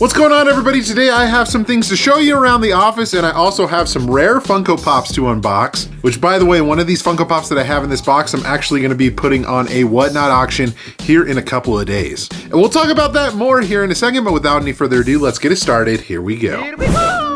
What's going on, everybody? Today I have some things to show you around the office, and I also have some rare Funko Pops to unbox, which, by the way, one of these Funko Pops that I have in this box, I'm actually going to be putting on a Whatnot auction here in a couple of days. And we'll talk about that more here in a second, but without any further ado, let's get it started. Here we go. Here we go.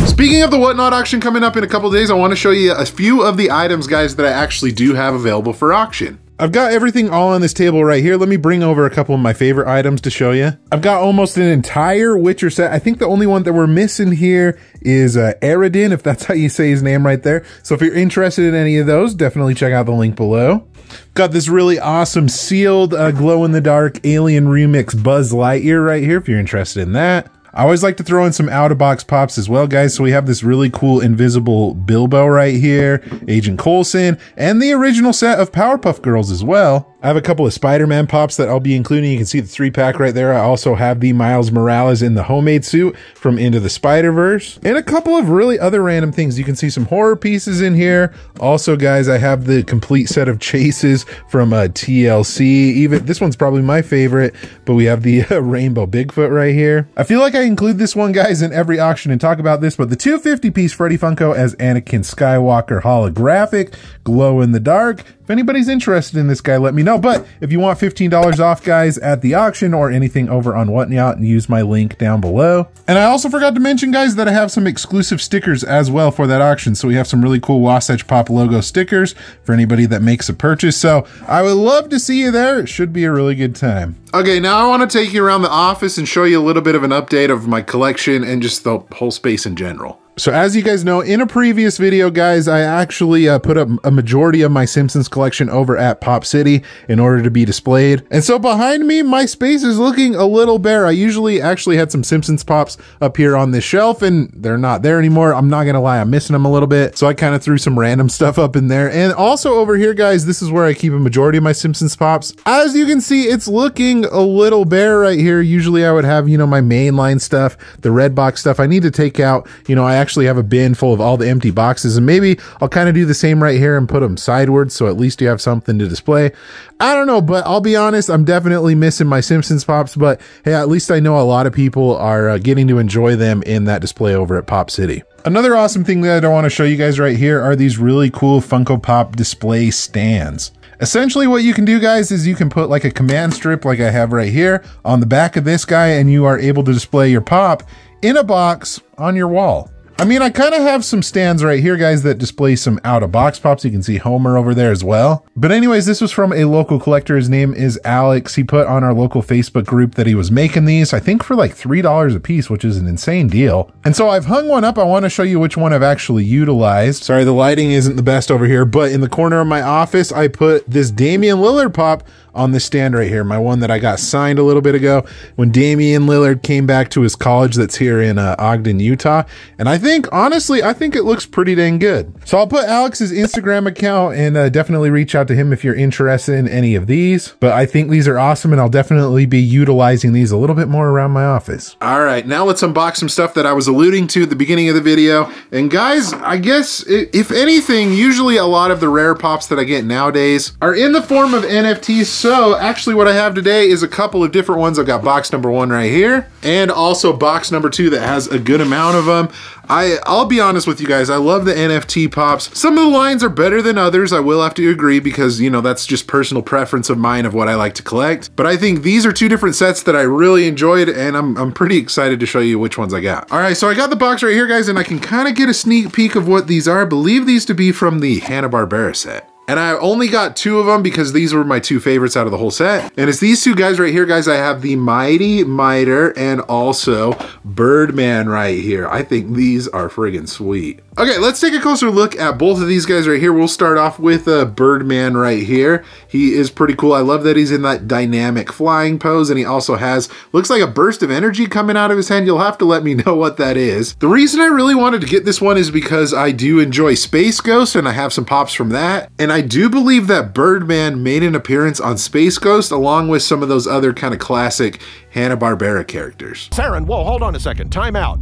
Speaking of the Whatnot auction coming up in a couple of days, I want to show you a few of the items, guys, that I actually do have available for auction. I've got everything all on this table right here. Let me bring over a couple of my favorite items to show you. I've got almost an entire Witcher set. I think the only one that we're missing here is Aradin, if that's how you say his name right there. So if you're interested in any of those, definitely check out the link below. Got this really awesome sealed glow-in-the-dark Alien Remix Buzz Lightyear right here, if you're interested in that. I always like to throw in some out-of-box pops as well, guys. So we have this really cool invisible Bilbo right here, Agent Coulson, and the original set of Powerpuff Girls as well. I have a couple of Spider-Man pops that I'll be including. You can see the 3-pack right there. I also have the Miles Morales in the homemade suit from Into the Spider-Verse. And a couple of really other random things. You can see some horror pieces in here. Also, guys, I have the complete set of chases from TLC. Even this one's probably my favorite, but we have the Rainbow Bigfoot right here. I feel like I include this one, guys, in every auction and talk about this, but the 250-piece Freddy Funko as Anakin Skywalker holographic, glow in the dark. If anybody's interested in this guy, let me know. But if you want $15 off, guys, at the auction or anything over on Whatnot, use my link down below. And I also forgot to mention, guys, that I have some exclusive stickers as well for that auction. So we have some really cool Wasatch Pop logo stickers for anybody that makes a purchase. So I would love to see you there. It should be a really good time. Okay, now I want to take you around the office and show you a little bit of an update of my collection and just the whole space in general. So as you guys know, in a previous video, guys, I actually put up a majority of my Simpsons collection over at Pop City in order to be displayed. And so behind me, my space is looking a little bare. I usually actually had some Simpsons Pops up here on this shelf, and they're not there anymore. I'm not gonna lie, I'm missing them a little bit. So I kind of threw some random stuff up in there. And also over here, guys, this is where I keep a majority of my Simpsons Pops. As you can see, it's looking a little bare right here. Usually I would have, you know, my mainline stuff, the red box stuff. I need to take out, you know, I actually have a bin full of all the empty boxes, and maybe I'll kind of do the same right here and put them sideways so at least you have something to display. I don't know, but I'll be honest, I'm definitely missing my Simpsons Pops, but hey, at least I know a lot of people are getting to enjoy them in that display over at Pop City. Another awesome thing that I want to show you guys right here are these really cool Funko Pop display stands. Essentially what you can do, guys, is you can put like a command strip like I have right here on the back of this guy, and you are able to display your pop in a box on your wall. I mean, I kind of have some stands right here, guys, that display some out-of-box pops. You can see Homer over there as well. But anyways, this was from a local collector. His name is Alex. He put on our local Facebook group that he was making these, I think for like $3 a piece, which is an insane deal. And so I've hung one up. I want to show you which one I've actually utilized. Sorry, the lighting isn't the best over here, but in the corner of my office, I put this Damian Lillard pop on this stand right here, my one that I got signed a little bit ago when Damian Lillard came back to his college that's here in Ogden, Utah. And I think, honestly, I think it looks pretty dang good. So I'll put Alex's Instagram account and definitely reach out to him if you're interested in any of these. But I think these are awesome, and I'll definitely be utilizing these a little bit more around my office. All right, now let's unbox some stuff that I was alluding to at the beginning of the video. And guys, I guess, if anything, usually a lot of the rare pops that I get nowadays are in the form of NFTs. So actually what I have today is a couple of different ones. I've got box number 1 right here, and also box number 2 that has a good amount of them. I'll be honest with you guys, I love the NFT pops. Some of the lines are better than others, I will have to agree, because, you know, that's just personal preference of mine of what I like to collect. But I think these are 2 different sets that I really enjoyed, and I'm pretty excited to show you which ones I got. All right, so I got the box right here, guys, and I can kind of get a sneak peek of what these are. I believe these to be from the Hanna-Barbera set. And I only got 2 of them because these were my 2 favorites out of the whole set. And it's these 2 guys right here, guys. I have the Mighty Miter and also Birdman right here. I think these are friggin' sweet. Okay, let's take a closer look at both of these guys right here. We'll start off with Birdman right here. He is pretty cool. I love that he's in that dynamic flying pose, and he also has, looks like a burst of energy coming out of his hand. You'll have to let me know what that is. The reason I really wanted to get this one is because I do enjoy Space Ghost, and I have some pops from that. And I do believe that Birdman made an appearance on Space Ghost along with some of those other kind of classic Hanna-Barbera characters. Saren, whoa, hold on a second. Time out.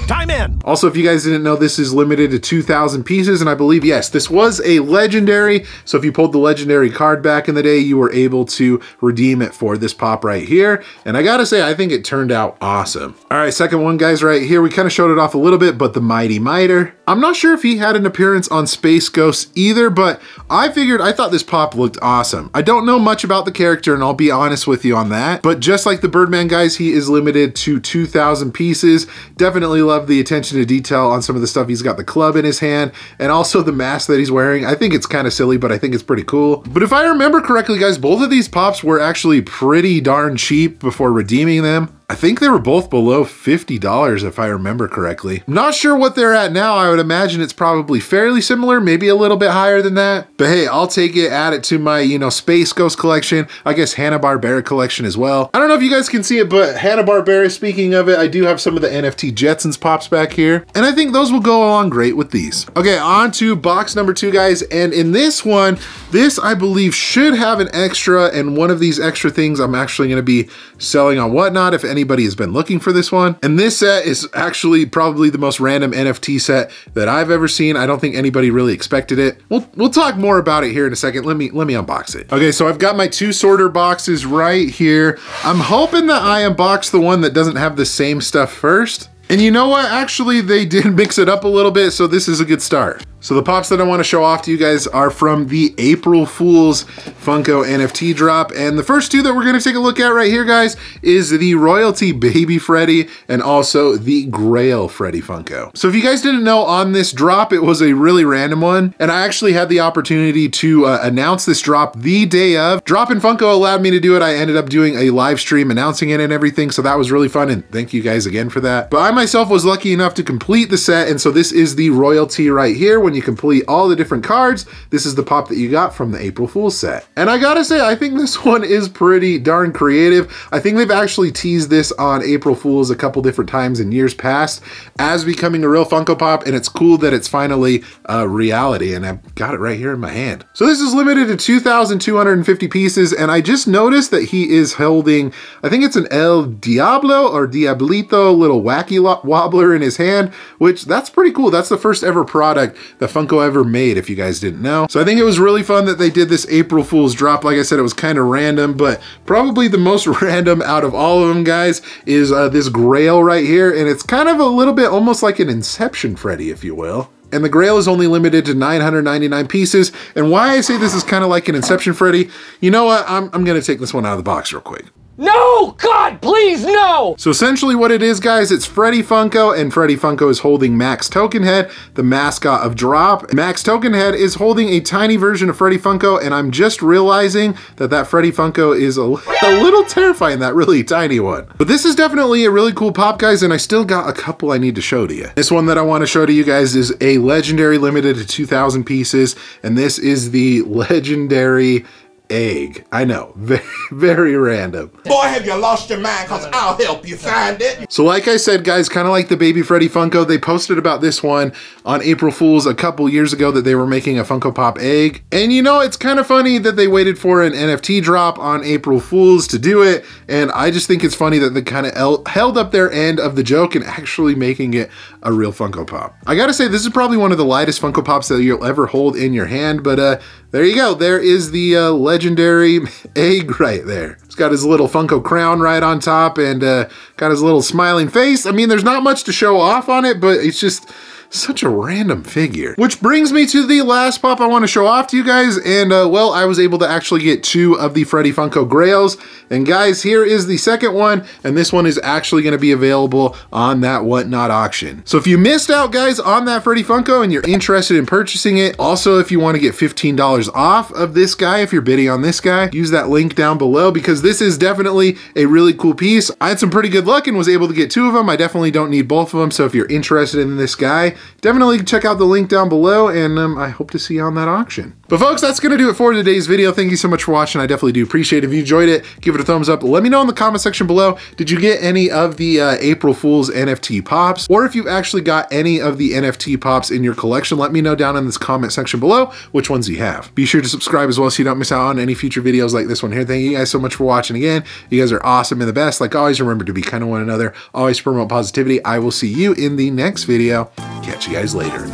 Time I'm in. Also, if you guys didn't know, this is limited to 2,000 pieces, and I believe, yes, this was a legendary. So if you pulled the legendary card back in the day, you were able to redeem it for this pop right here. And I gotta say, I think it turned out awesome. All right, second one, guys, right here. We kind of showed it off a little bit, but the Mighty Miter. I'm not sure if he had an appearance on Space Ghost either, but I thought this pop looked awesome. I don't know much about the character, and I'll be honest with you on that, but just like the Birdman, guys, he is limited to 2,000 pieces. Definitely love the attention to detail on some of the stuff. He's got the club in his hand, and also the mask that he's wearing. I think it's kind of silly, but I think it's pretty cool. But if I remember correctly, guys, both of these pops were actually pretty darn cheap before redeeming them. I think they were both below $50 if I remember correctly. I'm not sure what they're at now. I would imagine it's probably fairly similar, maybe a little bit higher than that. But hey, I'll take it, add it to my, Space Ghost collection. I guess Hanna-Barbera collection as well. I don't know if you guys can see it, but Hanna-Barbera, speaking of it, I do have some of the NFT Jetsons pops back here. And I think those will go along great with these. Okay, on to box number 2, guys. And in this one, this I believe should have an extra, and one of these extra things I'm actually gonna be selling on Whatnot if anybody has been looking for this one. And this set is actually probably the most random NFT set that I've ever seen. I don't think anybody really expected it. We'll talk more about it here in a second. Let me unbox it. Okay, so I've got my 2 sorter boxes right here. I'm hoping that I unbox the one that doesn't have the same stuff first. And you know what? Actually, they did mix it up a little bit, so this is a good start. So the pops that I want to show off to you guys are from the April Fool's Funko NFT drop. And the first 2 that we're going to take a look at right here, guys, is the Royalty Baby Freddy and also the Grail Freddy Funko. So if you guys didn't know, on this drop, it was a really random one. And I actually had the opportunity to announce this drop the day of. Drop in Funko allowed me to do it. I ended up doing a live stream announcing it and everything. So that was really fun. And thank you guys again for that. But I myself was lucky enough to complete the set. And so this is the Royalty right here. When you complete all the different cards, this is the pop that you got from the April Fool's set. And I gotta say, I think this one is pretty darn creative. I think they've actually teased this on April Fool's a couple different times in years past as becoming a real Funko Pop, and it's cool that it's finally a reality, and I've got it right here in my hand. So this is limited to 2,250 pieces, and I just noticed that he is holding, I think it's an El Diablo or Diablito little wacky wobbler in his hand, which that's pretty cool. That's the first ever product that Funko ever made, if you guys didn't know. So I think it was really fun that they did this April Fool's drop. Like I said, it was kind of random, but probably the most random out of all of them, guys, is this Grail right here. And it's kind of a little bit almost like an Inception Freddy, if you will. And the Grail is only limited to 999 pieces. And why I say this is kind of like an Inception Freddy, you know what? I'm gonna take this one out of the box real quick. No! God, please, no! So essentially what it is, guys, it's Freddy Funko, and Freddy Funko is holding Max Tokenhead, the mascot of Drop. Max Tokenhead is holding a tiny version of Freddy Funko, and I'm just realizing that that Freddy Funko is a little terrifying, that really tiny one. But this is definitely a really cool pop, guys, and I still got a couple I need to show to you. This one that I want to show to you guys is a legendary limited to 2,000 pieces, and this is the legendary egg. I know, very, very random. Boy, have you lost your mind, because I'll help you find it. So like I said, guys, kind of like the Baby Freddy Funko, they posted about this one on April Fool's a couple years ago that they were making a Funko Pop egg. And you know, it's kind of funny that they waited for an NFT drop on April Fool's to do it. And I just think it's funny that they kind of held up their end of the joke and actually making it a real Funko Pop. I gotta say, this is probably one of the lightest Funko Pops that you'll ever hold in your hand, but there you go. There is the legendary egg right there. It's got his little Funko crown right on top and got his little smiling face. I mean, there's not much to show off on it, but it's just such a random figure. Which brings me to the last pop I want to show off to you guys. And well, I was able to actually get 2 of the Freddy Funko Grails. And guys, here is the second one. And this one is actually going to be available on that Whatnot auction. So if you missed out, guys, on that Freddy Funko and you're interested in purchasing it, also if you want to get $15 off of this guy, if you're bidding on this guy, use that link down below, because this is definitely a really cool piece. I had some pretty good luck and was able to get 2 of them. I definitely don't need both of them. So if you're interested in this guy, definitely check out the link down below, and I hope to see you on that auction. But folks, that's going to do it for today's video. Thank you so much for watching. I definitely do appreciate it. If you enjoyed it, give it a thumbs up. Let me know in the comment section below, did you get any of the April Fool's NFT pops? Or if you actually got any of the NFT pops in your collection, let me know down in this comment section below which ones you have. Be sure to subscribe as well so you don't miss out on any future videos like this one here. Thank you guys so much for watching again. You guys are awesome and the best. Like always, remember to be kind to one another. Always promote positivity. I will see you in the next video. Catch you guys later.